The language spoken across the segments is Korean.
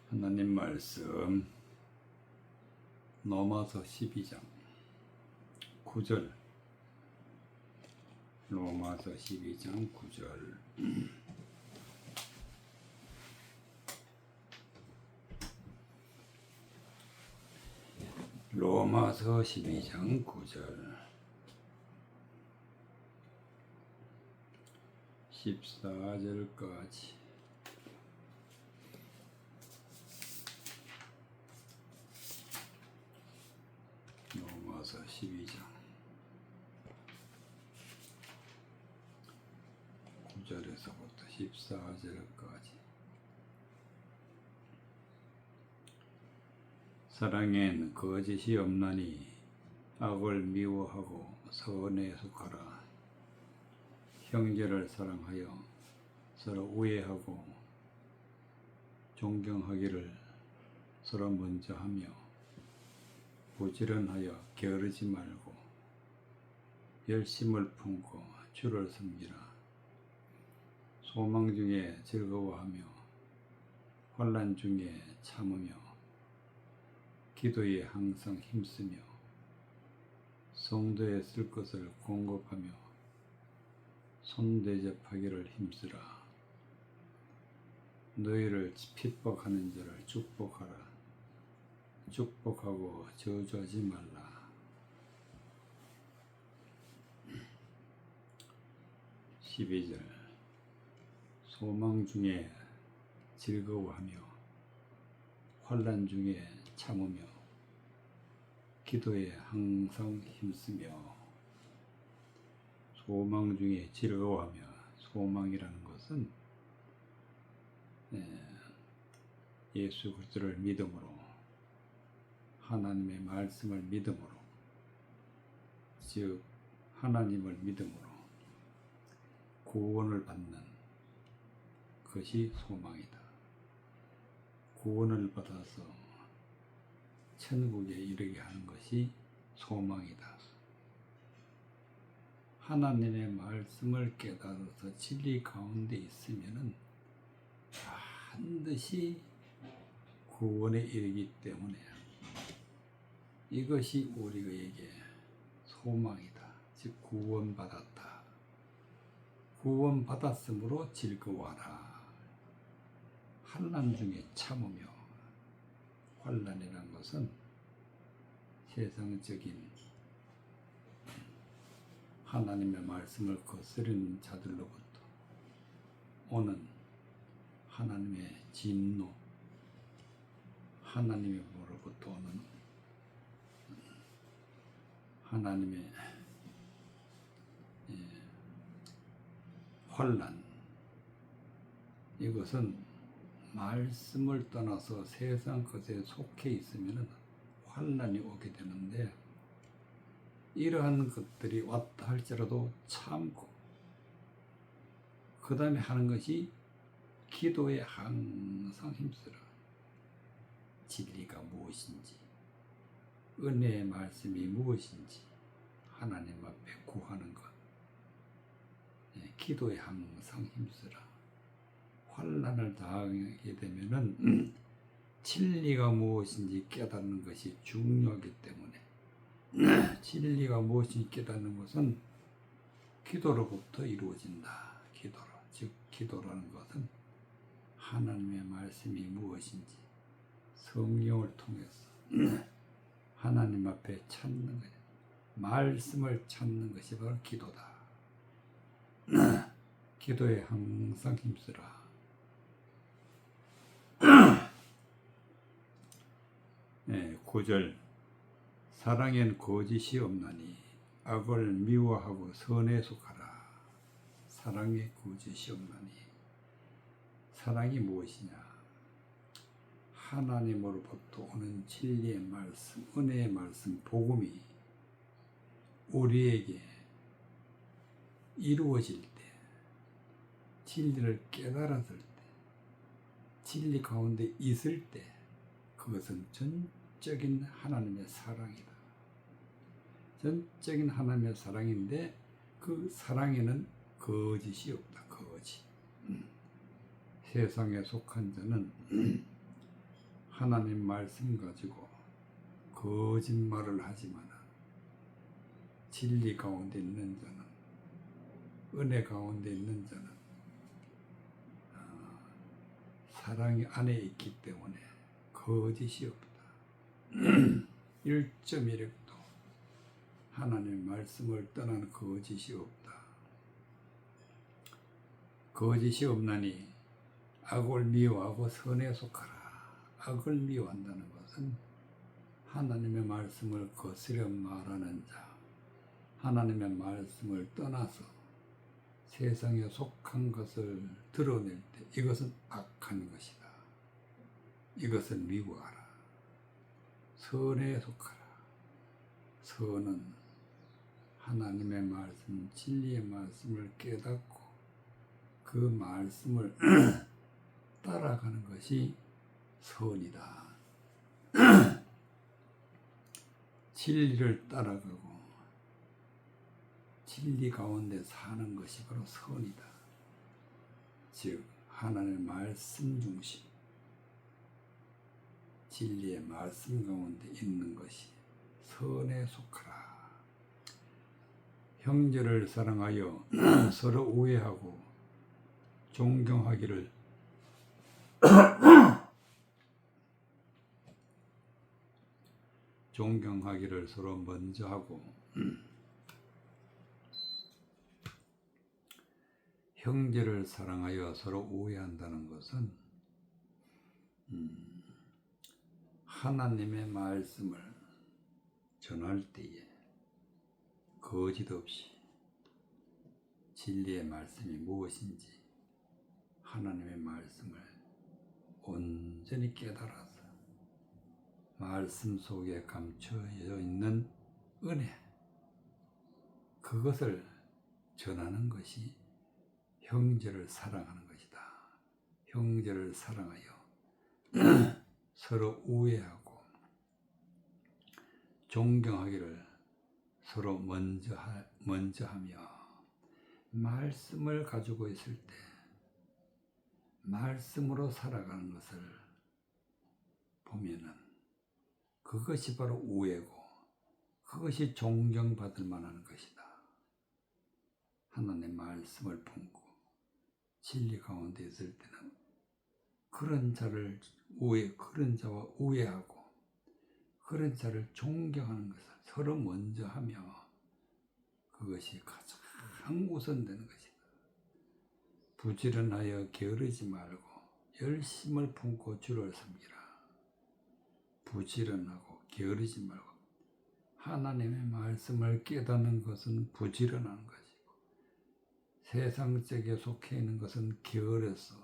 하나님 말씀 로마서 12장 9절. 로마서 12장 9절. 로마서 12장 9절 14절까지. 로마서 12장 9절에서부터 14절까지. 사랑엔 거짓이 없나니 악을 미워하고 선에 속하라. 형제를 사랑하여 서로 우애하고 존경하기를 서로 먼저 하며 부지런하여 게으르지 말고 열심을 품고 주를 섬기라. 소망 중에 즐거워하며 환난 중에 참으며 기도에 항상 힘쓰며 성도에 쓸 것을 공급하며 손대접하기를 힘쓰라. 너희를 핍박하는 자를 축복하라. 축복하고 저주하지 말라. 12절. 소망 중에 즐거워하며 환난 중에 참으며 기도에 항상 힘쓰며. 소망 중에 즐거워하며, 소망이라는 것은 예수 그리스도를 믿음으로, 하나님의 말씀을 믿음으로, 즉 하나님을 믿음으로 구원을 받는 것이 소망이다. 구원을 받아서 천국에 이르게 하는 것이 소망이다. 하나님의 말씀을 깨달아서 진리 가운데 있으면은 반드시 구원에 이르기 때문에 이것이 우리에게 소망이다. 즉 구원받았다. 구원받았으므로 즐거워하라. 환난 중에 참으며. 환난이란 것은 세상적인 하나님의 말씀을 거스르는 자들로부터 오는 하나님의 진노, 하나님으로부터 오는 하나님의 환난. 이것은 말씀을 떠나서 세상 것에 속해 있으면 환난이 오게 되는데, 이러한 것들이 왔다 할지라도 참고 그 다음에 하는 것이 기도에 항상 힘쓰라. 진리가 무엇인지, 은혜의 말씀이 무엇인지 하나님 앞에 구하는 것, 기도에 항상 힘쓰라. 환난을 당하게 되면은 진리가 무엇인지 깨닫는 것이 중요하기 때문에, 진리가 무엇인지 깨닫는 것은 기도로부터 이루어진다. 기도로. 즉 기도라는 것은 하나님의 말씀이 무엇인지 성령을 통해서 하나님 앞에 찾는 거예요. 말씀을 찾는 것이 바로 기도다. 기도에 항상 힘쓰라. 9절. 사랑엔 거짓이 없나니 악을 미워하고 선에 속하라. 사랑에 거짓이 없나니. 사랑이 무엇이냐? 하나님으로부터 오는 진리의 말씀, 은혜의 말씀, 복음이 우리에게 이루어질 때, 진리를 깨달았을 때, 진리 가운데 있을 때, 그것은 전적인 하나님의 사랑이다. 전적인 하나님의 사랑인데 그 사랑에는 거짓이 없다. 거짓. 세상에 속한 자는 하나님 말씀 가지고 거짓말을 하지만 진리 가운데 있는 자는, 은혜 가운데 있는 자는 사랑이 안에 있기 때문에 거짓이 없다. 1.1획도 하나님의 말씀을 떠난 거짓이 없다. 거짓이 없나니 악을 미워하고 선에 속하라. 악을 미워한다는 것은 하나님의 말씀을 거스려 말하는 자, 하나님의 말씀을 떠나서 세상에 속한 것을 드러낼 때 이것은 악한 것이다. 이것을 미워하라. 선에 속하라. 선은 하나님의 말씀, 진리의 말씀을 깨닫고 그 말씀을 따라가는 것이 선이다. 진리를 따라가고 진리 가운데 사는 것이 바로 선이다. 즉 하나님의 말씀 중심, 진리의 말씀 가운데 있는 것이 선에 속하라. 형제를 사랑하여 서로 우애하고 존경하기를 서로 먼저 하고, 형제를 사랑하여 서로 우애한다는 것은 하나님의 말씀을 전할 때에 거짓 없이 진리의 말씀이 무엇인지 하나님의 말씀을 온전히 깨달아서 말씀 속에 감춰져 있는 은혜, 그것을 전하는 것이 형제를 사랑하는 것이다. 형제를 사랑하여 서로 우애하고 존경하기를 서로 먼저 하며, 말씀을 가지고 있을 때 말씀으로 살아가는 것을 보면은 그것이 바로 우애고 그것이 존경받을 만한 것이다. 하나님의 말씀을 품고 진리 가운데 있을 때는 그런 자와 우애하고 그런 자를 존경하는 것을 서로 먼저 하며 그것이 가장 우선되는 것이다. 부지런하여 게으르지 말고 열심을 품고 주를 섬기라. 부지런하고 게으르지 말고, 하나님의 말씀을 깨닫는 것은 부지런한 것이고 세상적에 속해 있는 것은 게으르서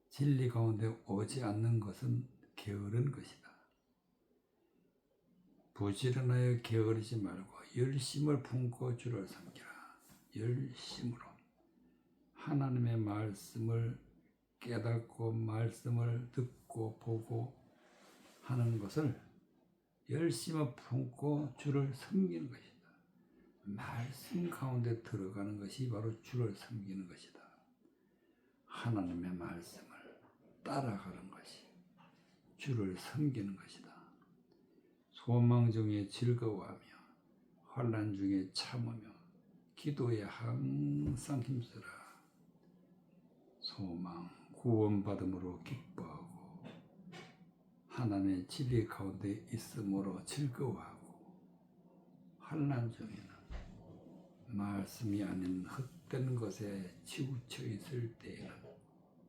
진리 가운데 오지 않는 것은 게으른 것이다. 부지런하여 게으르지 말고 열심을 품고 주를 섬기라. 열심으로 하나님의 말씀을 깨닫고 말씀을 듣고 보고 하는 것을 열심을 품고 주를 섬기는 것이다. 말씀 가운데 들어가는 것이 바로 주를 섬기는 것이다. 하나님의 말씀을 따라가는 것이 주를 섬기는 것이다. 소망 중에 즐거워하며 환난 중에 참으며 기도에 항상 힘쓰라. 소망, 구원받음으로 기뻐하고 하나님의 진리 가운데 있음으로 즐거워하고, 환난 중에는 말씀이 아닌 헛된 것에 치우쳐 있을 때에는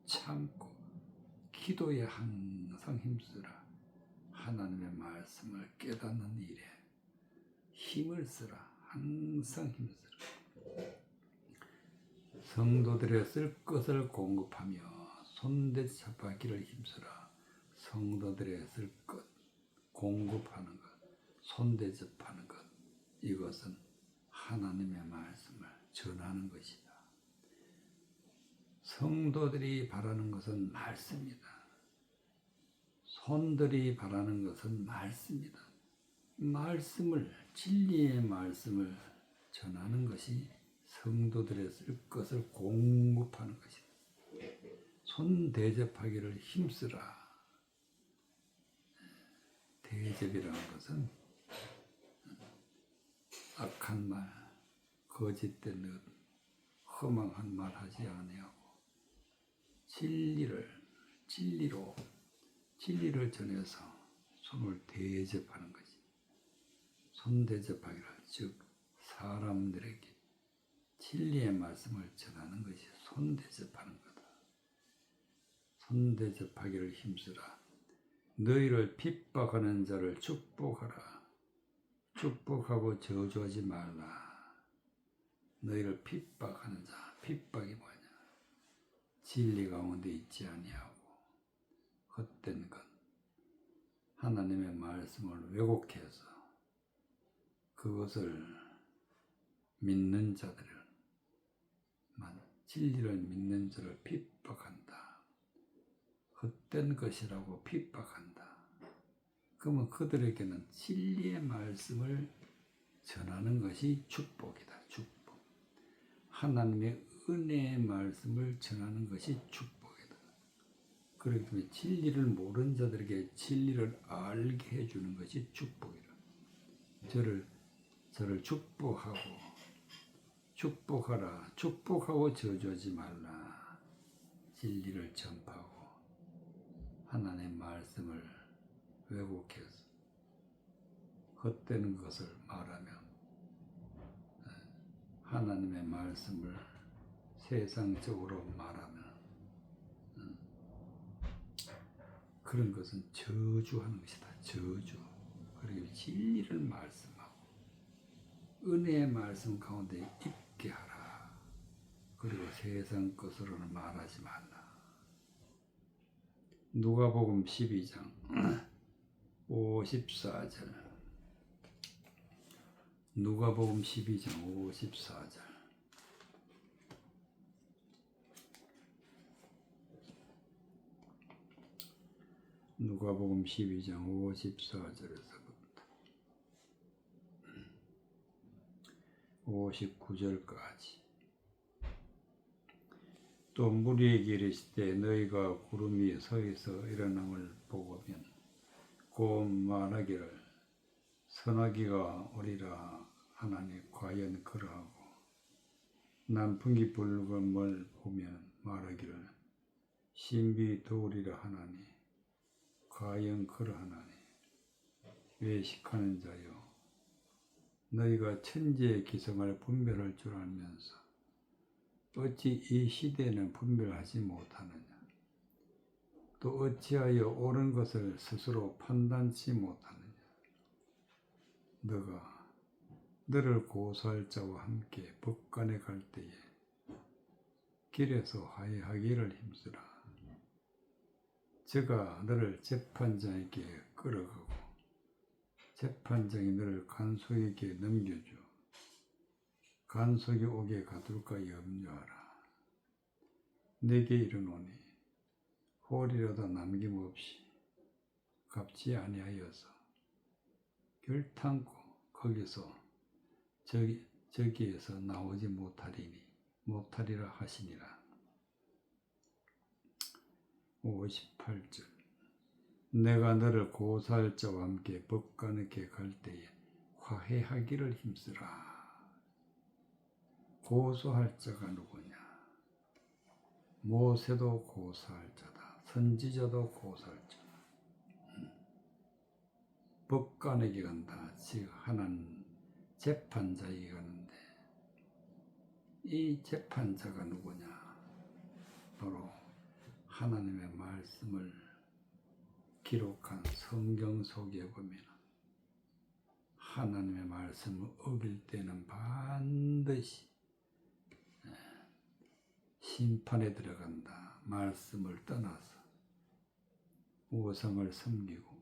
참고 기도에 항상 힘쓰라. 하나님의 말씀을 깨닫는 일에 힘을 쓰라. 항상 힘쓰라. 성도들의 쓸 것을 공급하며 손대접하기를 힘쓰라. 성도들의 쓸 것, 공급하는 것, 손대접하는 것, 이것은 하나님의 말씀을 전하는 것이다. 성도들이 바라는 것은 말씀이다. 손들이 바라는 것은 말씀이다. 말씀을, 진리의 말씀을 전하는 것이 성도들의 쓸 것을 공급하는 것이다. 손 대접하기를 힘쓰라. 대접이라는 것은 악한 말, 거짓된 것, 허망한 말 하지 아니하고 진리를 전해서 손을 대접하는 것이 손 대접하기를, 즉 사람들에게 진리의 말씀을 전하는 것이 손 대접하는 거다. 손 대접하기를 힘쓰라. 너희를 핍박하는 자를 축복하라. 축복하고 저주하지 말라. 너희를 핍박하는 자, 핍박이 뭐냐? 진리 가운데 있지 아니하고 헛된 것, 하나님의 말씀을 왜곡해서 그것을 믿는 자들을, 진리를 믿는 자를 핍박한다. 헛된 것이라고 핍박한다. 그러면 그들에게는 진리의 말씀을 전하는 것이 축복이다. 축복. 하나님의 은혜의 말씀을 전하는 것이 축복이다. 그렇기 때문에 진리를 모르는 자들에게 진리를 알게 해주는 것이 축복이다. 저를 축복하라. 축복하고 저주하지 말라. 진리를 전파하고 하나님의 말씀을 왜곡해서 헛되는 것을 말하며 하나님의 말씀을 세상적으로 말하면 그런 것은 저주하는 것이다. 저주. 그리고 진리를 말씀하고 은혜의 말씀 가운데 있게 하라. 그리고 세상 것으로는 말하지 말라. 누가복음 12장 54절. 누가복음 12장 54절. 누가복음 12장 54절에서부터 59절까지. 또 무리에게 이르시되 너희가 구름 위에 서 있어 일어남을 보고면 곧 말하기를 선하기가 오리라 하나니 과연 그러하고 난풍기 불금을 보면 말하기를 신비 더우리라 하나니 과연 그러하나니 외식하는 자여 너희가 천지의 기성을 분별할 줄 알면서 어찌 이 시대는 분별하지 못하느냐? 또 어찌하여 옳은 것을 스스로 판단치 못하느냐? 너가 너를 고소할 자와 함께 법관에 갈 때에 길에서 화해하기를 힘쓰라. 저가 너를 재판장에게 끌어가고 재판장이 너를 간수에게 넘겨줘. 간수에게 오게 가둘까 염려하라. 내게 이르노니 홀이라도 남김없이 갚지 아니하여서 결탄코 거기서 저기에서 나오지 못하리라 하시니라. 58절. 내가 너를 고소할 자와 함께 법관에게 갈 때에 화해하기를 힘쓰라. 고소할 자가 누구냐? 모세도 고소할 자다. 선지자도 고소할 자다. 법관에게 간다. 즉 하나님 재판자에게 가는데 이 재판자가 누구냐? 바로 하나님의 말씀을 기록한 성경 속에 보면 하나님의 말씀을 어길 때는 반드시 심판에 들어간다. 말씀을 떠나서 우상을 섬기고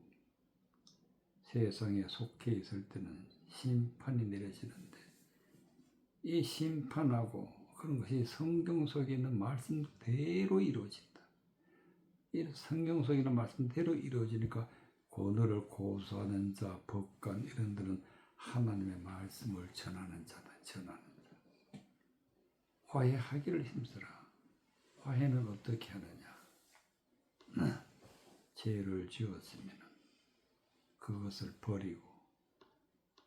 세상에 속해 있을 때는 심판이 내려지는데 이 심판하고 그런 것이 성경 속에 있는 말씀대로 이루어진다. 이 성경 속에 있는 말씀대로 이루어지니까 너를 고소하는 자, 법관 이런 들은 하나님의 말씀을 전하는 자다. 전하는 자. 화해하기를 힘쓰라. 화해는 어떻게 하느냐? 죄를 지었으면 그것을 버리고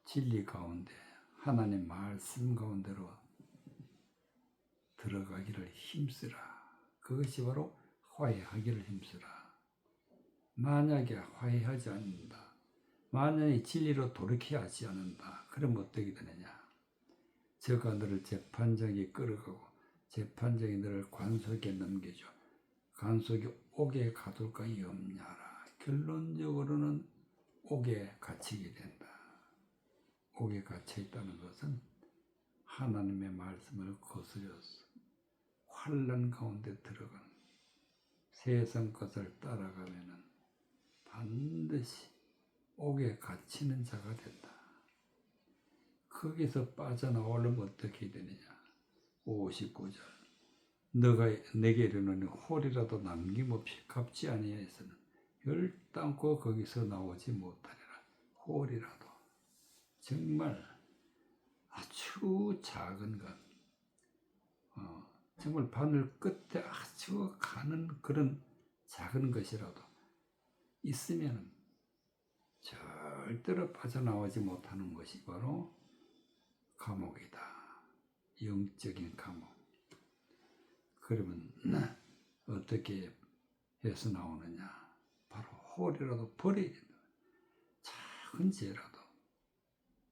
진리 가운데 하나님 말씀 가운데로 들어가기를 힘쓰라. 그것이 바로 화해하기를 힘쓰라. 만약에 화해하지 않는다, 만약에 진리로 돌이켜하지 않는다, 그러면 어떻게 되느냐? 저가 너를 재판장에 끌어가고 재판장이 너를 관속에 넘겨줘. 관속에 옥에 가둘까 염려하라. 결론적으로는 옥에 갇히게 된다. 옥에 갇혀 있다는 것은 하나님의 말씀을 거스려서 환난 가운데 들어가는, 세상 것을 따라가면은 반드시 옥에 갇히는 자가 된다. 거기서 빠져나오려면 어떻게 되느냐? 59절. 너가 내게 이르노니 홀이라도 남김없이 갚지 아니하여서는 결단코 거기서 나오지 못하리라. 홀이라도 정말 아주 작은 것, 정말 바늘 끝에 아주 가는 그런 작은 것이라도 있으면 절대로 빠져나오지 못하는 것이 바로 감옥이다. 영적인 감옥. 그러면 어떻게 해서 나오느냐? 바로 홀이라도 버려야 된다. 작은 죄라도,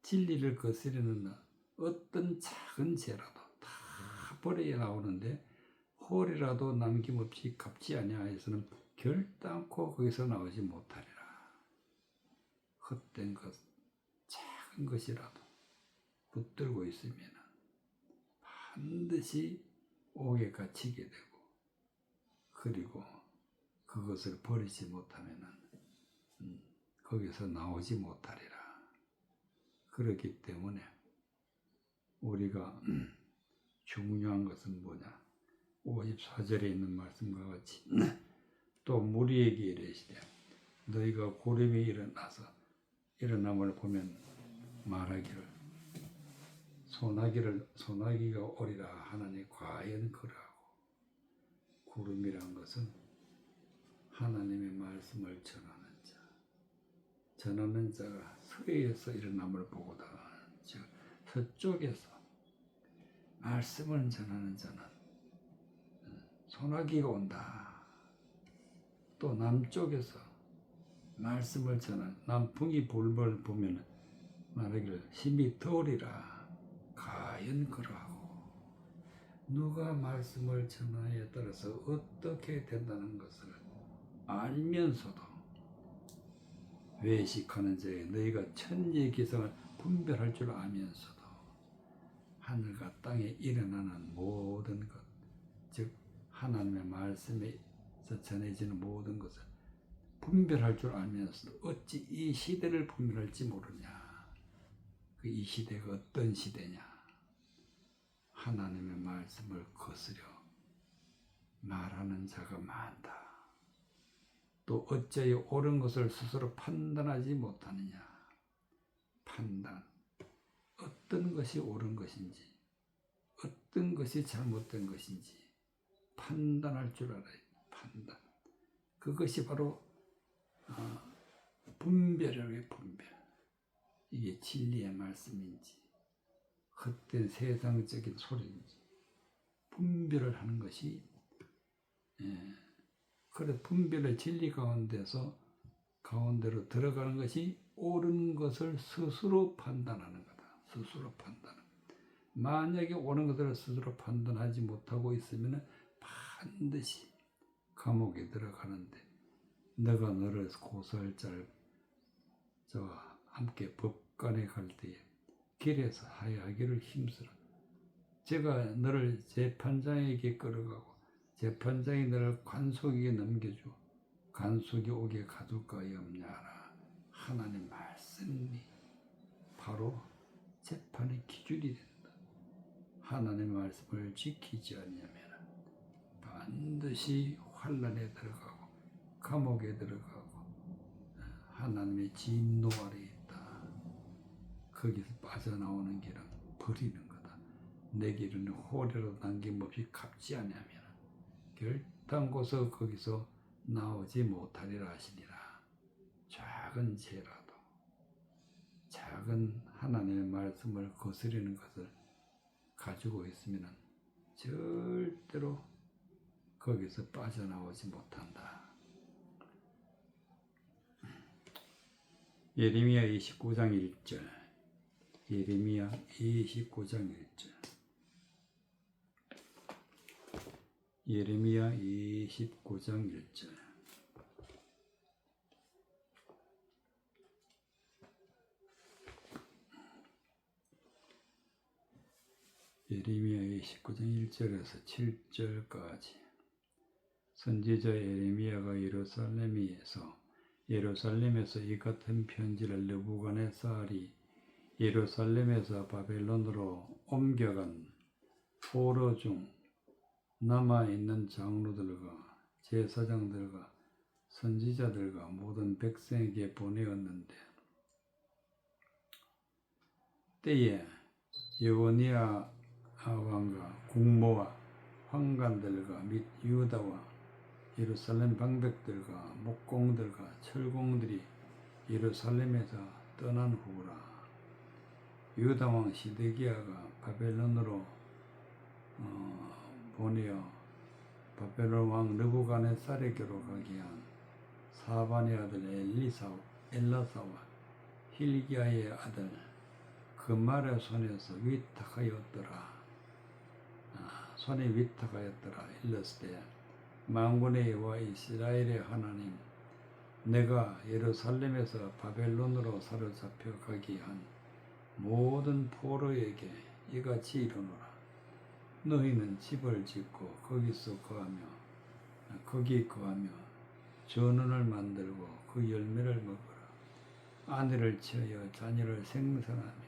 진리를 거스르는 어떤 작은 죄라도 다 버려야 나오는데, 홀이라도 남김없이 갚지 아니하여서는 결단코 거기서 나오지 못하리라. 헛된 것, 작은 것이라도 붙들고 있으면 반드시 옥에 갇히게 되고, 그리고 그것을 버리지 못하면 거기서 나오지 못하리라. 그렇기 때문에 우리가 중요한 것은 뭐냐? 54절에 있는 말씀과 같이 또 무리에게 이르시되 너희가 고름이 일어남을 보면 말하기를 소나기가 오리라 하나니 과연 그러하고. 구름이란 것은 하나님의 말씀을 전하는 자가 서에서 일어남을 보거든. 즉 서쪽에서 말씀을 전하는 자는 소나기가 온다. 또 남쪽에서 말씀을 전하는 남풍이 불벌 보면 말하기를 힘이 더우리라. 과연 그러하고. 누가 말씀을 전하에 따라서 어떻게 된다는 것을 알면서도 외식하는 자에 너희가 천지의 기성을 분별할 줄 알면서도 하늘과 땅에 일어나는 모든 것, 즉 하나님의 말씀에서 전해지는 모든 것을 분별할 줄 알면서도 어찌 이 시대를 분별할지 모르냐? 이 시대가 어떤 시대냐? 하나님의 말씀을 거스려 말하는 자가 많다. 또 어찌하여 옳은 것을 스스로 판단하지 못하느냐? 판단. 어떤 것이 옳은 것인지, 어떤 것이 잘못된 것인지 판단할 줄 알아야 판단. 그것이 바로 분별의 분별. 이게 진리의 말씀인지 헛된 세상적인 소리인지 분별을 하는 것이, 그래 분별의 진리 가운데로 들어가는 것이 옳은 것을 스스로 판단하는 거다. 스스로 판단. 만약에 옳은 것을 스스로 판단하지 못하고 있으면 반드시 감옥에 들어가는데, 너가 너를 고소할 자와 함께 법관에 갈 때에 길에서 하야하기를 힘쓰라. 제가 너를 재판장에게 끌어가고 재판장이 너를 관속에게 넘겨줘. 관속이 오게 가둘까 염려하라. 하나님 말씀이 바로 재판의 기준이 된다. 하나님의 말씀을 지키지 않으면 반드시 환난에 들어가고 감옥에 들어가고 하나님의 진노 아래 있다. 거기서 빠져나오는 길은 버리는 거다. 내 길은 홀이라도 남김없이 갚지 아니하면 결단코서 거기서 나오지 못하리라 하시니라. 작은 죄라도 작은 하나님의 말씀을 거스르는 것을 가지고 있으면 절대로 거기서 빠져나오지 못한다. 예레미야 29장 1절. 예레미야 29장 1절. 예레미야 29장 1절. 예레미야 29장 1절에서 7절까지. 선지자 예레미야가 예루살렘에서 이 같은 편지를 느부갓네살이 예루살렘에서 바벨론으로 옮겨간 포로 중 남아있는 장로들과 제사장들과 선지자들과 모든 백성에게 보내었는데, 때에 여고니아 왕과 국모와 황관들과 및 유다와 예루살렘 방백들과 목공들과 철공들이 예루살렘에서 떠난 후라. 유다 왕 시드기야가 바벨론으로 보내어 바벨론 왕 느부갓네살에게로 가게 한 사반의 아들 엘라사와 힐기야의 아들 그말의 손에서 손에 위탁하였더라. 일렀을 때 만군의 여호와 이스라엘의 하나님, 내가 예루살렘에서 바벨론으로 사로잡혀 가게 한 모든 포로에게 이같이 이르노라. 너희는 집을 짓고 거기 거하며 전원을 만들고 그 열매를 먹어라. 아내를 취하여 자녀를 생산하며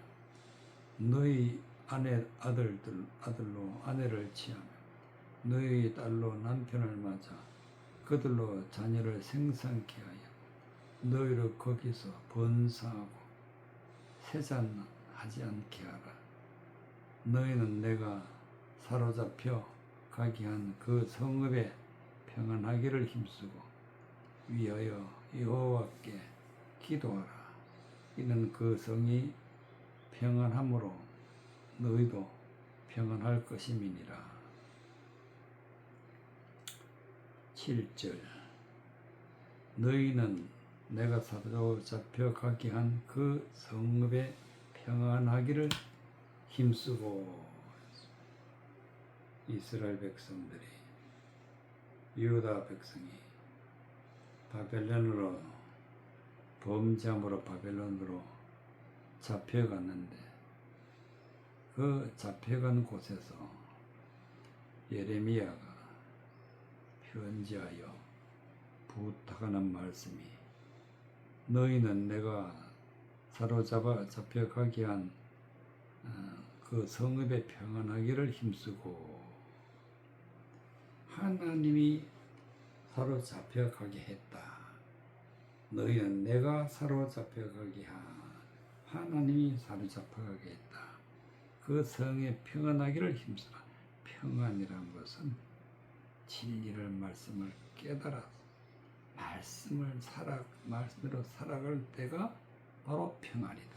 너희 아들로 아내를 취하며 너희 딸로 남편을 맞아 그들로 자녀를 생산케 하여 너희를 거기서 번성하고 세잔하지 않게 하라. 너희는 내가 사로잡혀 가게 한 그 성읍에 평안하기를 힘쓰고 위하여 여호와께 기도하라. 이는 그 성이 평안함으로 너희도 평안할 것임이니라. 7절. 너희는 내가 사로잡혀 가게 한 그 성읍에 평안하기를 힘쓰고. 이스라엘 백성들이, 유다 백성이 바벨론으로 범죄함으로 바벨론으로 잡혀갔는데, 그 잡혀간 곳에서 예레미야가 편지하여 부탁하는 말씀이, 너희는 내가 잡혀가게 한 그 성읍에 평안하기를 힘쓰고. 하나님이 사로잡혀가게 했다. 너희는 내가 사로잡혀가게 한 하나님이 사로잡혀가게 했다. 그 성에 평안하기를 힘쓰라. 평안이란 것은 진리를 말씀을 깨달아서 말씀으로 살아갈 때가 바로 평안이다.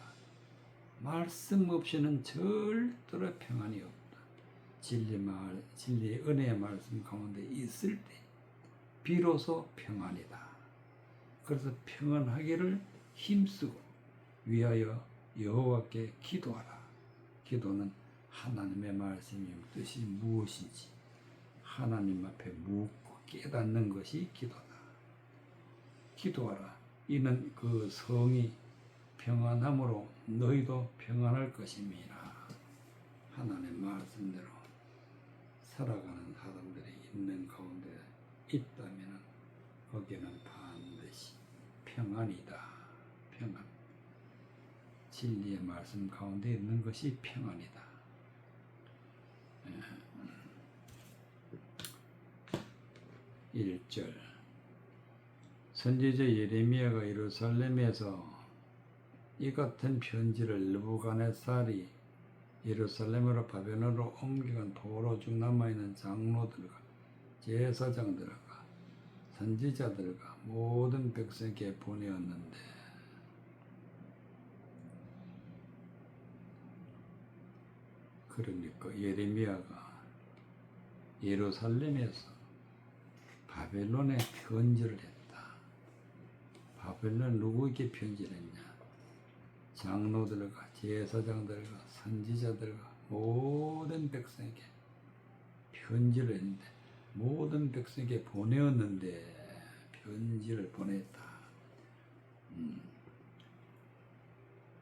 말씀 없이는 절대로 평안이 없다. 진리의 은혜의 말씀 가운데 있을 때 비로소 평안이다. 그래서 평안하기를 힘쓰고 위하여 여호와께 기도하라. 기도는 하나님의 말씀이 뜻이 무엇인지 하나님 앞에 묻고 깨닫는 것이 기도다. 기도하라. 이는 그 성이 평안함으로 너희도 평안할 것임이라. 하나님의 말씀대로 살아가는 사람들이 있는 가운데 있다면 거기에는 반드시 평안이다. 평안. 진리의 말씀 가운데 있는 것이 평안이다. 1절. 선지자 예레미야가 예루살렘에서 이 같은 편지를 느부갓네살이 예루살렘으로 바벨론으로 옮겨간 포로 중 남아있는 장로들과 제사장들과 선지자들과 모든 백성에게 보내었는데 그러니까 예레미야가 예루살렘에서 바벨론에 편지를 했다. 바벨론 누구에게 편지를 했냐? 장로들과 제사장들과 선지자들과 모든 백성에게 편지를 했는데 모든 백성에게 보내었는데 편지를 보냈다.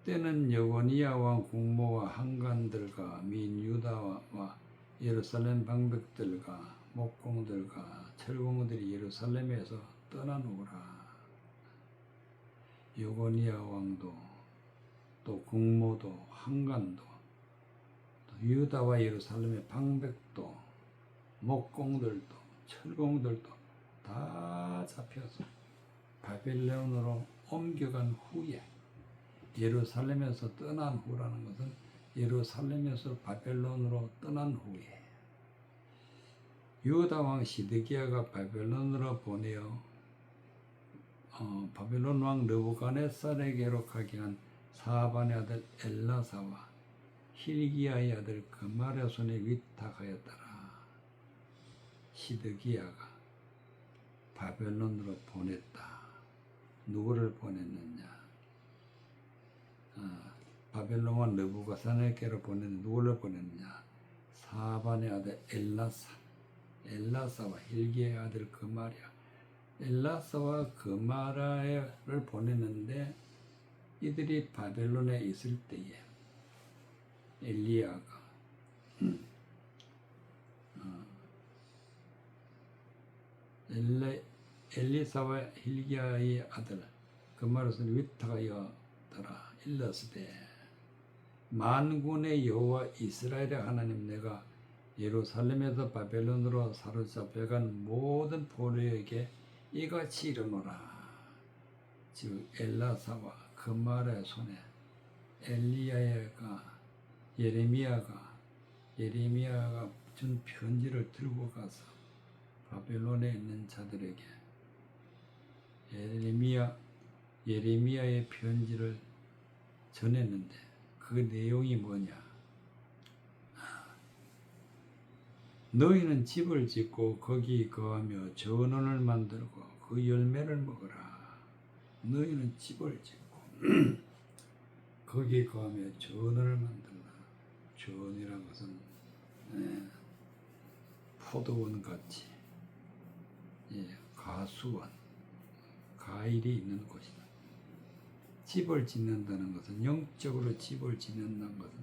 때는 여고니아 왕 국모와 한관들과 민 유다와 예루살렘 방백들과 목공들과 철공들이 예루살렘에서 떠나노라. 여고니아 왕도 또 국모도 한관도 또 유다와 예루살렘의 방백도 목공들도 철공들도 다 잡혀서 바벨론으로 옮겨간 후에 예루살렘에서 떠난 후라는 것은 예루살렘에서 바벨론으로 떠난 후에 유다 왕 시드기야가 바벨론으로 보내어 바벨론 왕 느부갓네살에게로 가게 한 사반의 아들 엘라사와 힐기야의 아들 그말의 손에 위탁하였더라. 시드기야가 바벨론으로 보냈다. 누구를 보냈느냐? 바벨론 왕 느부갓네살에게로 보냈는데 누구를 보냈느냐? 사반의 아들 엘라사와 힐기야의 아들 그말이야. 엘라사와 그마라를 보냈는데 이들이 바벨론에 있을 때에 엘리야가 엘리사와 힐기야의 아들 그마르스는 위탁하여더라. 일렀으되 만군의 여호와 이스라엘의 하나님 내가 예루살렘에서 바벨론으로 사로잡혀간 모든 포로에게 이같이 이르노라. 즉 엘라사와 그말의 손에 엘리야가 예레미야가 준 편지를 들고 가서 바벨론에 있는 자들에게 예레미야의 편지를 전했는데 그 내용이 뭐냐? 너희는 집을 짓고 거기 거하며 전원을 만들고 그 열매를 먹어라. 너희는 집을 짓고 거기 거하며 전원을 만들라. 전이라는 것은 포도원 같이 가수원, 가일이 있는 곳이다. 집을 짓는다는 것은 영적으로 집을 짓는다는 것은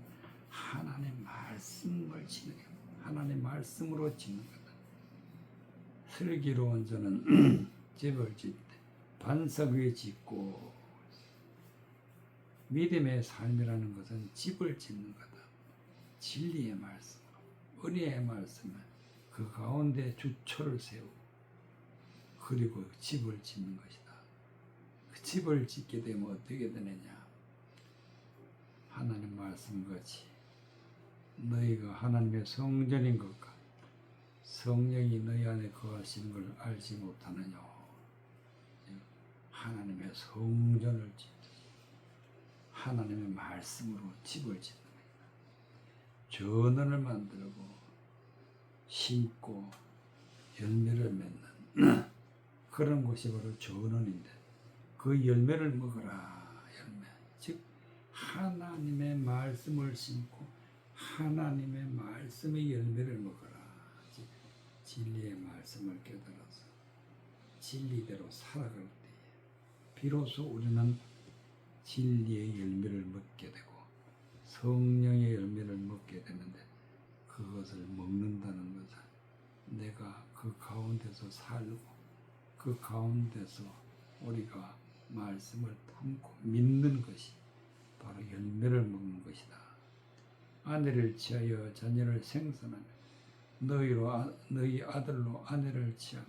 하나님의 말씀을 짓는 거다. 하나님의 말씀으로 짓는 거다. 슬기로운 자는 집을 짓되 반석 위에 짓고 믿음의 삶이라는 것은 집을 짓는 거다. 진리의 말씀, 은혜의 말씀을 그 가운데 주초를 세우고 그리고 집을 짓는 것이다. 그 집을 짓게 되면 어떻게 되느냐? 하나님 말씀같이 너희가 하나님의 성전인 것과 성령이 너희 안에 거하시는 걸 알지 못하느냐? 하나님의 성전을 짓듯이 하나님의 말씀으로 집을 짓는 거다. 전원을 만들고 심고 열매를 맺는 그런 곳이 바로 전원인데 그 열매를 먹어라. 열매. 즉 하나님의 말씀을 심고 하나님의 말씀의 열매를 먹어라. 즉 진리의 말씀을 깨달아서 진리대로 살아갈 때에 비로소 우리는 진리의 열매를 먹게 되고 성령의 열매를 먹게 되는데 그것을 먹는다는 것은 내가 그 가운데서 살고 그 가운데서 우리가 말씀을 품고 믿는 것이 바로 열매를 먹는 것이다. 아내를 취하여 자녀를 생산하며 너희 아들로 아내를 취하며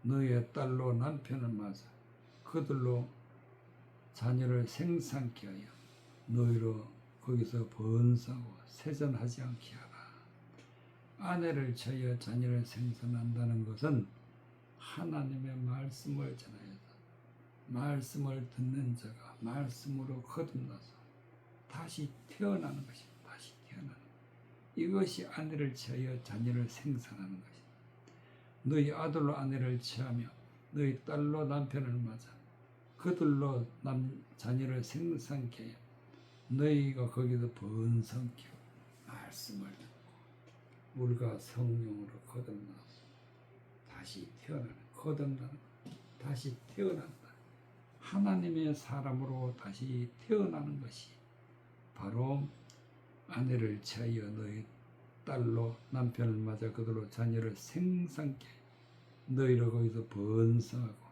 너희의 딸로 남편을 맞아 그들로 자녀를 생산케 하여 너희로 거기서 번성하고 세전하지 않게 하라. 아내를 취하여 자녀를 생산한다는 것은 하나님의 말씀을 전하여서 말씀을 듣는 자가 말씀으로 거듭나서 다시 태어나는 것입니다. 다시 태어나는 것. 이것이 아내를 취하여 자녀를 생산하는 것입니다. 너희 아들로 아내를 취하며 너희 딸로 남편을 맞아 그들로 자녀를 생산케 하여 너희가 거기서 번성케 말씀을 듣고 물과 성령으로 거듭나서 다시 태어나는 거듭나는 다시 태어난다. 하나님의 사람으로 다시 태어나는 것이 바로 아내를 취하여 너희 딸로 남편을 맞아 그들로 자녀를 생산케 너희를 거기서 번성하고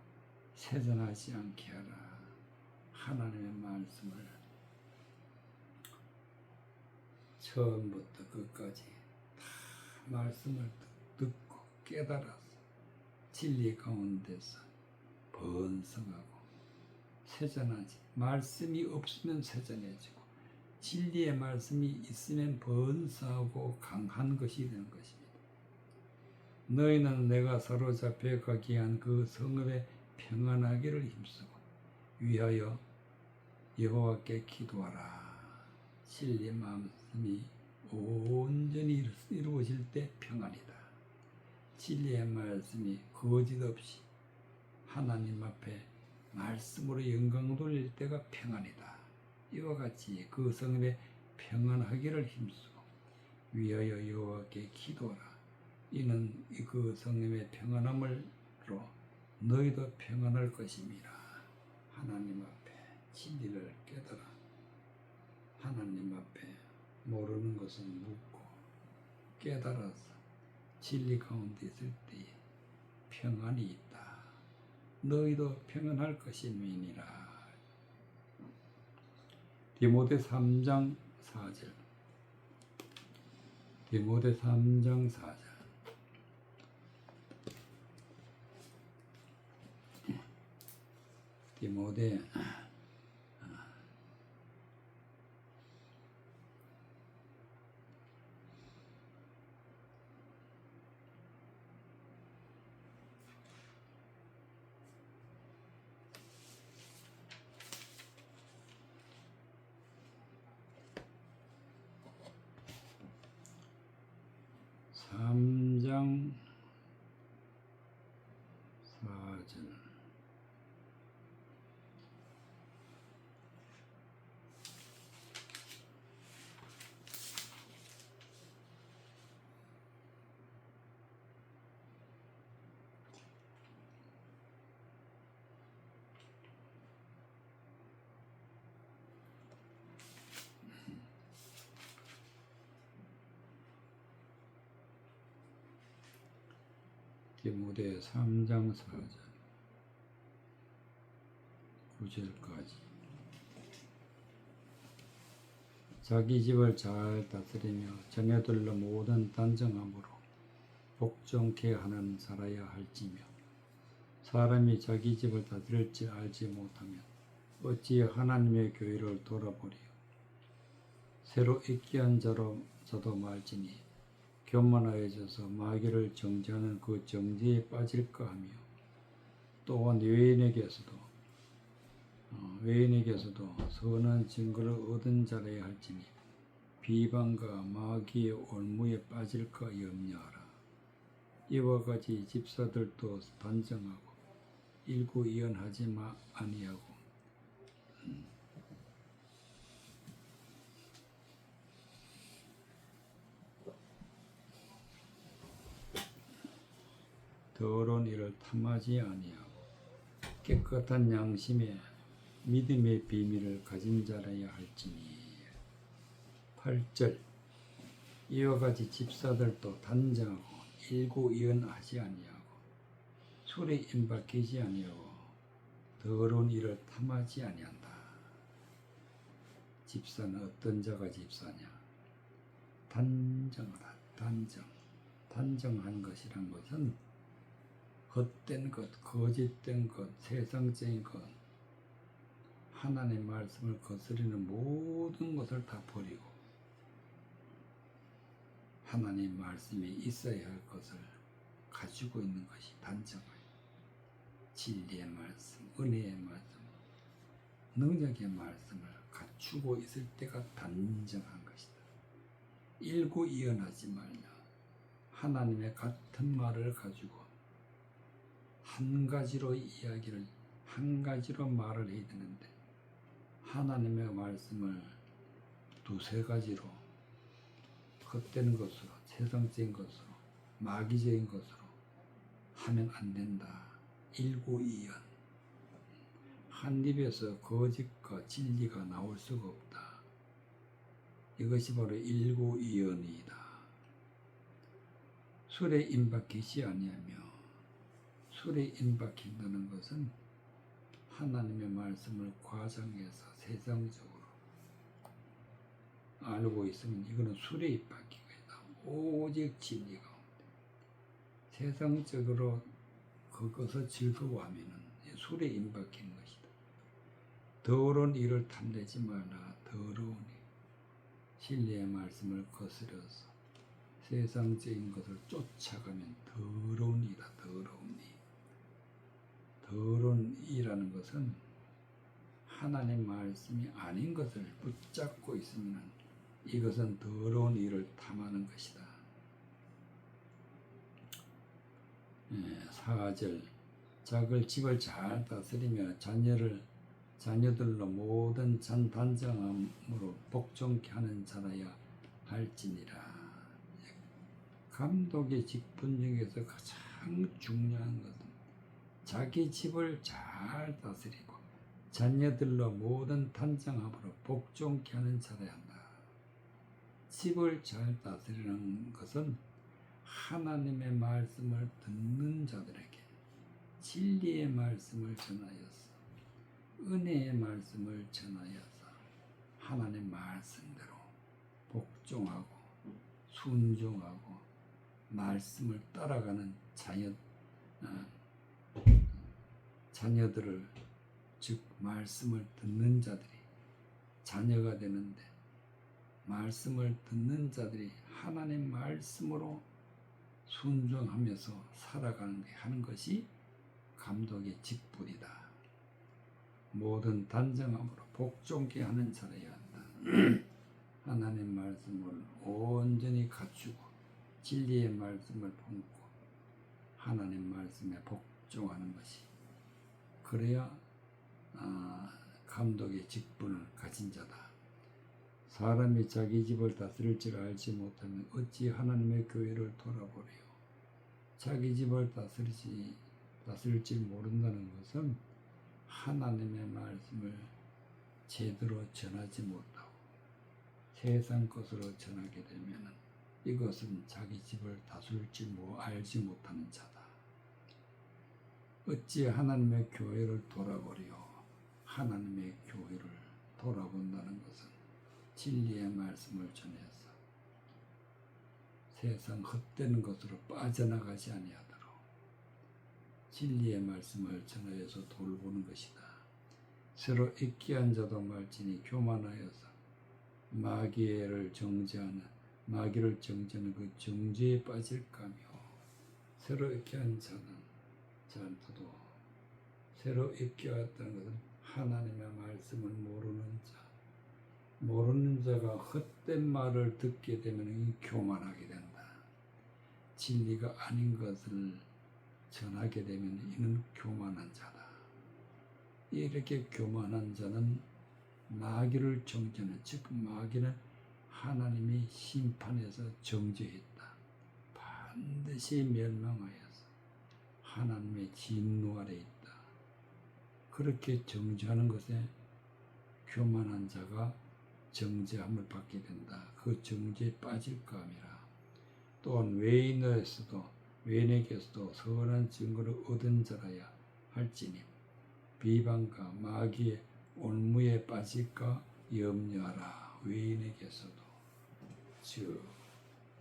세잔하지 않게 하라. 하나님의 말씀을 처음부터 끝까지 다 말씀을 듣고 깨달아서 진리 가운데서 번성하고 세잔하지. 말씀이 없으면 세잔해지고 진리의 말씀이 있으면 번성하고 강한 것이 되는 것입니다. 너희는 내가 사로잡혀 가기 위한 그 성읍에 평안하기를 힘쓰고 위하여 여호와께 기도하라. 진리 말씀이 온전히 이루어질 때 평안이다. 진리의 말씀이 거짓 없이 하나님 앞에 말씀으로 영광 돌릴 때가 평안이다. 이와 같이 그 성읍에 평안하기를 힘쓰고 위하여 여호와께 기도하라. 이는 그 성읍의 평안함으로 너희도 평안할 것임이라. 하나님 앞에 진리를 깨달아 하나님 앞에 모르는 것은 묻고 깨달아서 진리 가운데 있을 때에 평안이 있다. 너희도 평안할 것임이니라. 디모데 3장 4절. 디모데 3장 4절. 디모데 3장 4절. 디모데 3장 4절 9절까지. 자기 집을 잘 다스리며 자녀들로 모든 단정함으로 복종케 하는 살아야 할지며 사람이 자기 집을 다스릴 줄 알지 못하면 어찌 하나님의 교회를 돌아보리요. 새로 입기한 자도 말지니 교만하여져서 마귀를 정죄하는 그 정죄에 빠질까 하며 또한 외인에게서도 선한 증거를 얻은 자라야 할지니 비방과 마귀의 올무에 빠질까 염려하라. 이와 같이 집사들도 단정하고 일구이연하지 아니하고 더러운 일을 탐하지 아니하고 깨끗한 양심에 믿음의 비밀을 가진 자라야 할지니. 8절. 이와 같이 집사들도 단정하고 일구이연하지 아니하고 술에 임박히지 아니하고 더러운 일을 탐하지 아니한다. 집사는 어떤 자가 집사냐? 단정하다. 단정한 것이란 것은 헛된 것, 거짓된 것, 세상적인 것, 하나님의 말씀을 거스르는 모든 것을 다 버리고 하나님의 말씀이 있어야 할 것을 가지고 있는 것이 단정하여 진리의 말씀, 은혜의 말씀, 능력의 말씀을 갖추고 있을 때가 단정한 것이다. 일구이연하지 말라. 하나님의 같은 말을 가지고 한 가지로 이야기를, 한 가지로 말을 해야 되는데 하나님의 말씀을 두세 가지로 헛된 것으로, 세상적인 것으로, 마귀적인 것으로 하면 안 된다. 일구이연. 한 입에서 거짓과 진리가 나올 수가 없다. 이것이 바로 일구이연이다. 술에 임박히지 아니하며, 술에 임박힌다는 것은 하나님의 말씀을 과장해서 세상적으로 알고 있으면 이거는 술에 임박히겠다. 오직 진리 가운데 세상적으로 그것을 즐거워하면은 술에 임박힌 것이다. 더러운 일을 탐내지 말라. 더러운 일. 진리의 말씀을 거스려서 세상적인 것을 쫓아가면 더러운 일이다. 더러운 일. 더러운 일이라는 것은 하나님 말씀이 아닌 것을 붙잡고 있으면 이것은 더러운 일을 탐하는 것이다. 4절. 자기 집을 잘 다스리며 자녀들로 모든 단정함으로 복종케 하는 자라야 할지니라. 감독의 직분 중에서 가장 중요한 것은 자기 집을 잘 다스리고 자녀들로 모든 단정함으로 복종케 하는 자라야 한다. 집을 잘 다스리는 것은 하나님의 말씀을 듣는 자들에게 진리의 말씀을 전하여서 은혜의 말씀을 전하여서 하나님 말씀대로 복종하고 순종하고 말씀을 따라가는 자녀들을, 즉 말씀을 듣는 자들이 자녀가 되는데, 말씀을 듣는 자들이 하나님 말씀으로 순종하면서 살아가는 게 하는 것이 감독의 직분이다. 모든 단정함으로 복종케 하는 자라야 한다. 하나님 말씀을 온전히 갖추고 진리의 말씀을 품고 하나님 말씀에 복종하는 것이, 그래야 감독의 직분을 가진 자다. 사람이 자기 집을 다스릴 줄 알지 못하면 어찌 하나님의 교회를 돌아보리요. 자기 집을 다스릴 줄 모른다는 것은 하나님의 말씀을 제대로 전하지 못하고 세상 것으로 전하게 되면 이것은 자기 집을 다스릴 줄 알지 못하는 자다. 어찌 하나님의 교회를 돌아보리요. 하나님의 교회를 돌아본다는 것은 진리의 말씀을 전해서 세상 헛된 것으로 빠져나가지 아니하도록 진리의 말씀을 전하여서 돌보는 것이다. 새로 익기한 자도 말지니 교만하여서 마귀를 정죄하는 그 정죄에 빠질까며, 새로 익기한 자도 새로 익기하였다는 것은 하나님의 말씀을 모르는 자가 헛된 말을 듣게 되면 교만하게 된다. 진리가 아닌 것을 전하게 되면 이는 교만한 자다. 이렇게 교만한 자는 마귀를 정죄하는, 즉 마귀는 하나님이 심판해서 정죄했다. 반드시 멸망하여서 하나님의 진노 아래 있다. 그렇게 정죄하는 것에 교만한 자가 정죄함을 받게 된다. 그 정죄에 빠질까 함이라. 또한 외인에게서도 선한 증거를 얻은 자라야 할지니 비방과 마귀의 올무에 빠질까 염려하라. 외인에게서도, 즉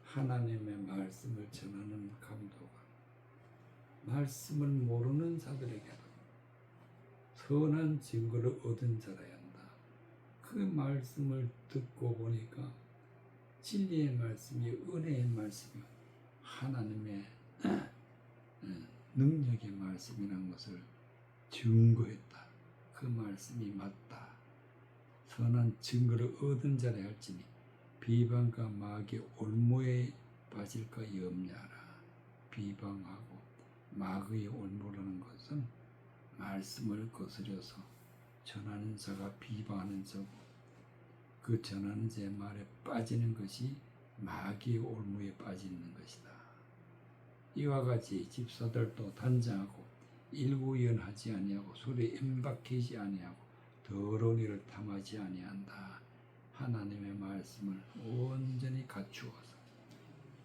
하나님의 말씀을 전하는 감독은 말씀을 모르는 자들에게도 선한 증거를 얻은 자라야 한다. 그 말씀을 듣고 보니까 진리의 말씀이, 은혜의 말씀이 하나님의 능력의 말씀이라는 것을 증거했다. 그 말씀이 맞다. 선한 증거를 얻은 자라 할지니 비방과 마귀의 올무에 빠질까 염려하라. 비방하고 마귀의 올무라는 것은 말씀을 거스려서 전하는 자가 비방하는 자고 그 전하는 자의 말에 빠지는 것이 마귀의 올무에 빠지는 것이다. 이와 같이 집사들도 단장하고 일구연하지 아니하고 술에 임박히지 아니하고 더러운 일을 탐하지 아니한다. 하나님의 말씀을 온전히 갖추어서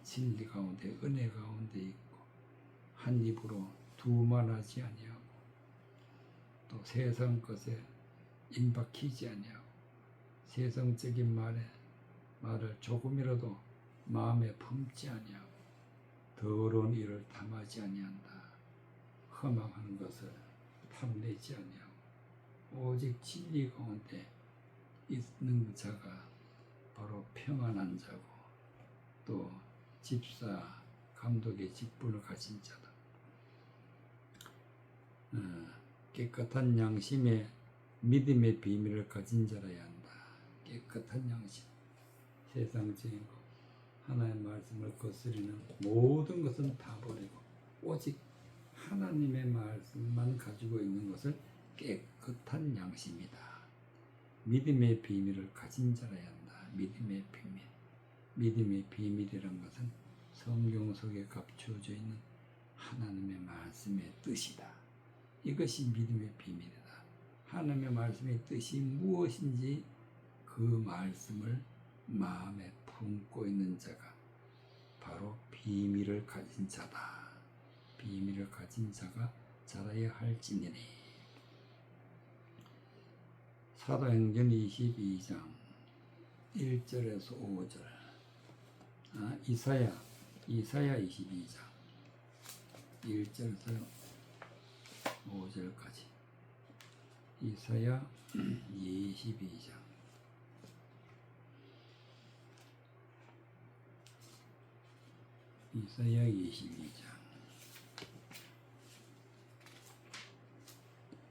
진리 가운데 은혜 가운데 있고 한 입으로 두말하지 아니하고 또 세상 것에 임박히지 아니하고 세상적인 말을 조금이라도 마음에 품지 아니하고 더러운 일을 탐하지 아니한다. 험악한 것을 탐내지 아니하고 오직 진리 가운데 있는 자가 바로 평안한 자고 또 집사 감독의 직분을 가진 자다. 깨끗한 양심에 믿음의 비밀을 가진 자라야 한다. 깨끗한 양심, 세상적인 것, 하나님의 말씀을 거스리는 모든 것은 다 버리고 오직 하나님의 말씀만 가지고 있는 것을 깨끗한 양심이다. 믿음의 비밀을 가진 자라야 한다. 믿음의 비밀. 믿음의 비밀이란 것은 성경 속에 감추어져 있는 하나님의 말씀의 뜻이다. 이것이 믿음의 비밀이다. 하나님의 말씀의 뜻이 무엇인지 그 말씀을 마음에 품고 있는 자가 바로 비밀을 가진 자다. 비밀을 가진 자가 자라야 할지니니. 사도행전 22장 1절에서 5절. 이사야 22장 1절에서 5절까지. 이사야 22장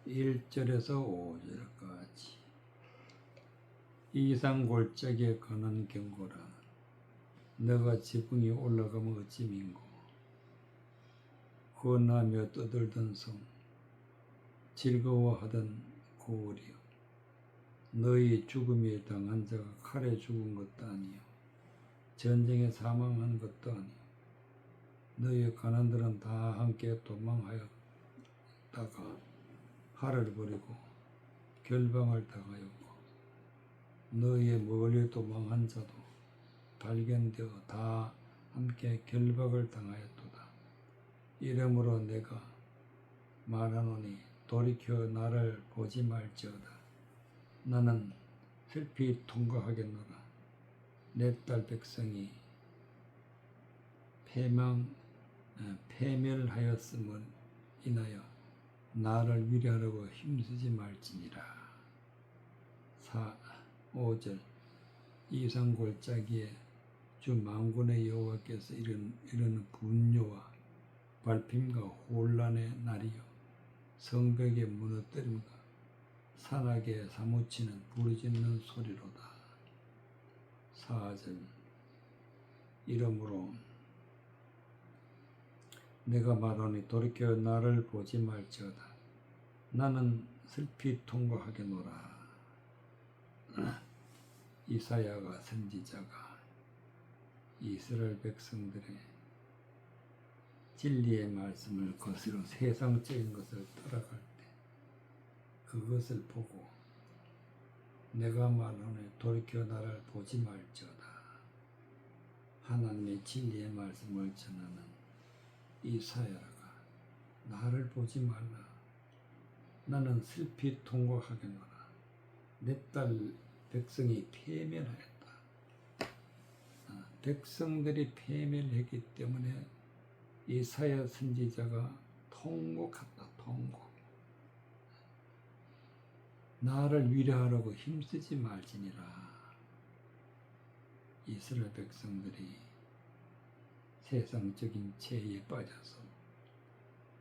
1절에서 5절까지. 이상 골짜기에 가는 경고라. 너가 지붕이 올라가면 어찌 민고 권하며 떠들던 성 즐거워하던 고을이여 너희 죽음에 당한 자가 칼에 죽은 것도 아니요 전쟁에 사망한 것도 아니요 너희 가난들은 다 함께 도망하였다가 칼을 버리고 결방을 당하였고 너희의 멀리 도망한 자도 발견되어 다 함께 결박을 당하였도다. 이러므로 내가 말하노니 돌이켜 나를 보지 말지어다. 나는 슬피 통과하겠노라. 내 딸 백성이 패멸하였음을 인하여 나를 위로하려고 힘쓰지 말지니라. 5절. 이상 골짜기에 주 만군의 여호와께서 이르는 분뇨와 발핌과 혼란의 날이요 성벽의 무너뜨림과 산악에 사무치는 부르짖는 소리로다. 4절. 이러므로 내가 말하니 돌이켜 나를 보지 말지어다. 나는 슬피 통과하겠노라. 이사야가 선지자가 이스라엘 백성들의 진리의 말씀을 거스려 세상적인 것을 따라갈 때 그것을 보고 내가 말하니 돌이켜 나를 보지 말지어다. 하나님의 진리의 말씀을 전하는 이사야가 나를 보지 말라. 나는 슬피 통곡하겠노라. 내 딸 백성이 패멸하였다. 백성들이 패멸했기 때문에 이사야 선지자가 통곡한다. 통곡. 나를 위로하려고 힘쓰지 말지니라. 이스라엘 백성들이 세상적인 죄에 빠져서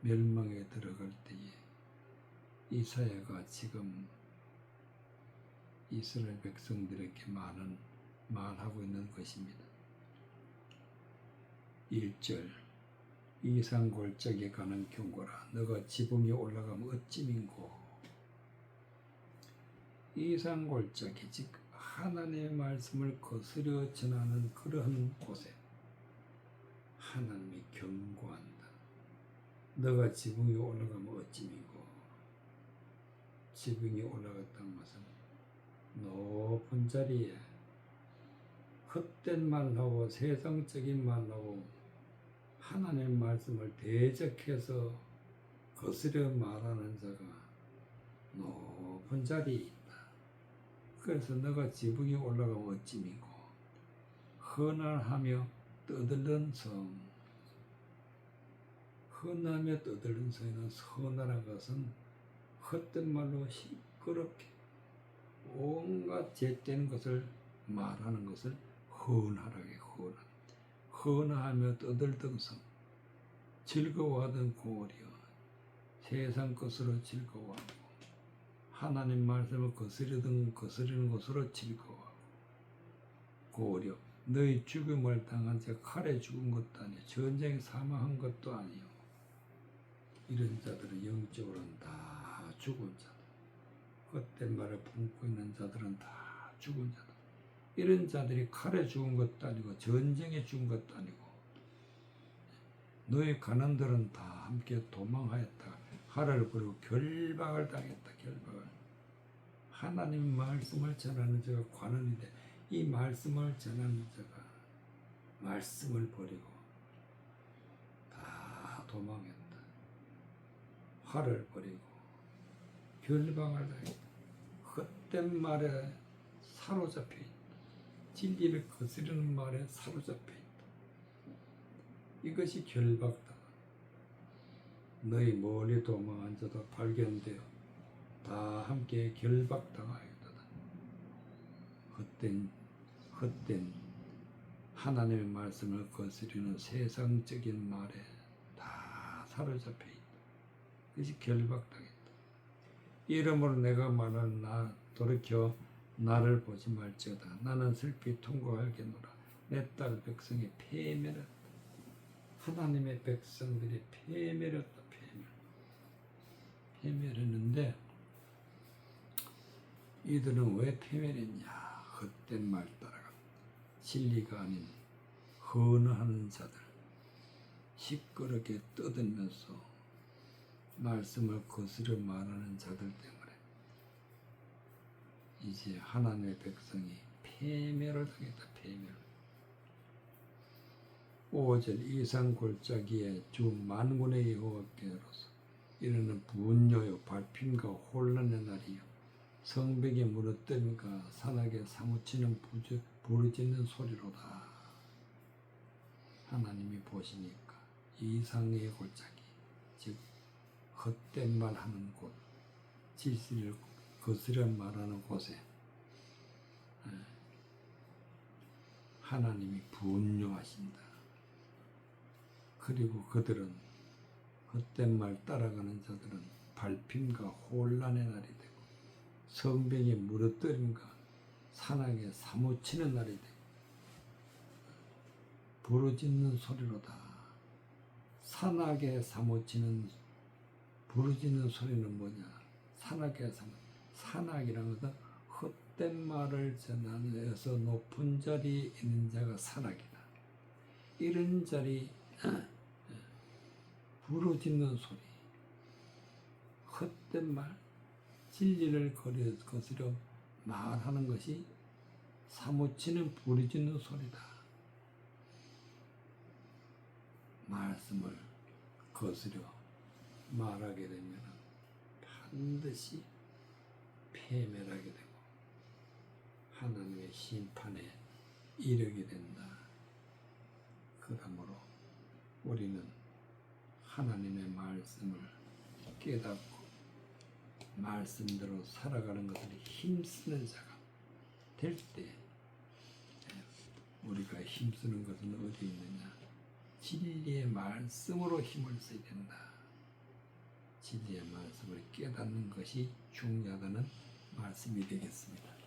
멸망에 들어갈 때에 이사야가 지금 이스라엘 백성들에게 말하고 있는 것입니다. 1절 이산골짜기에 가는 경고라 너가 지붕에 올라가면 어찌민고. 이산골짜기 즉 하나님의 말씀을 거스려 전하는 그러한 곳에 하나님이 경고한다. 너가 지붕에 올라가면 어찌민고. 지붕에 올라갔다는 것은 높은 자리에 헛된 말하고 세상적인 말하고 하나님의 말씀을 대적해서 거스려 말하는 자가 높은 자리에 있다. 그래서 너가 지붕에 올라가면 어찌민고. 헌안하며 떠들는 성. 헌하며 떠들는 성에는 헌하라는 것은 헛된 말로 시끄럽게 온갖 죄되는 것을 말하는 것을 헌하라게 헌하며 떠들던 성. 즐거워하던 고리여 세상 것으로 즐거워하고 하나님 말씀을 거스리는 것으로 즐거워하고 고리여 너희 죽음을 당한 자 칼에 죽은 것도 아니요 전쟁에 사망한 것도 아니요. 이런 자들은 영적으로는 다 죽은 자들. 헛된 말을 품고 있는 자들은 다 죽은 자들. 이런 자들이 칼에 죽은 것도 아니고 전쟁에 죽은 것도 아니고 너희 가난들은 다 함께 도망하였다. 하를 버리고 결박을 당했다. 결박을. 하나님 말씀을 전하는 자가 관원인데 이 말씀을 전하는 자가 말씀을 버리고 다 도망했다. 화를 버리고 결박을 당했다. 헛된 말에 사로잡혀 있다. 진리를 거스르는 말에 사로잡혀 있다. 이것이 결박다. 너희 멀리 도망한 자도 발견되어 다 함께 결박당하였다. 헛된 하나님의 말씀을 거스르는 세상적인 말에 다 사로잡혀 있다. 그것이 결박당했다. 이러므로 내가 말하는 나 돌이켜 나를 보지 말지어다. 나는 슬피 통곡하겠노라. 내 딸 백성이 패멸했다. 하나님의 백성들이 패멸했다. 패멸했는데 이들은 왜 패멸했냐? 헛된 말 따라가 진리가 아닌 헌하는 자들 시끄럽게 떠들면서 말씀을 거스려 말하는 자들 때문에 이제 하나님의 백성이 패멸을 당했다. 패멸. 5절 이산골짜기에 주 만군의 여호와께로서 이르는 분노요 발핌과 혼란의 날이요 성벽에 무너뜨림과 산악에 사무치는 부르짖는 소리로다. 하나님이 보시니까 이상의 골짜기 즉 헛된 말하는 곳 진실을 거스려 말하는 곳에 하나님이 분노하신다. 그리고 그들은 헛된 말 따라가는 자들은 발핌과 혼란의 날이 되고 성벽에 무너뜨림과 산악에 사무치는 날이 되고 부르짖는 소리로다. 산악에 사무치는 부르짖는 소리는 뭐냐? 산악이라는 것은 헛된 말을 전하면서 높은 자리에 있는 자가 산악이다. 이런 자리 부르짖는 소리, 헛된 말, 진리를 거스려 말하는 것이 사무치는 부르짖는 소리다. 말씀을 거스려 말하게 되면 반드시 패멸하게 되고 하나님의 심판에 이르게 된다. 그러므로 우리는 하나님의 말씀을 깨닫고 말씀대로 살아가는 것을 힘쓰는 자가 될 때 우리가 힘쓰는 것은 어디 있느냐? 진리의 말씀으로 힘을 써야 된다. 진리의 말씀을 깨닫는 것이 중요하다는 말씀이 되겠습니다.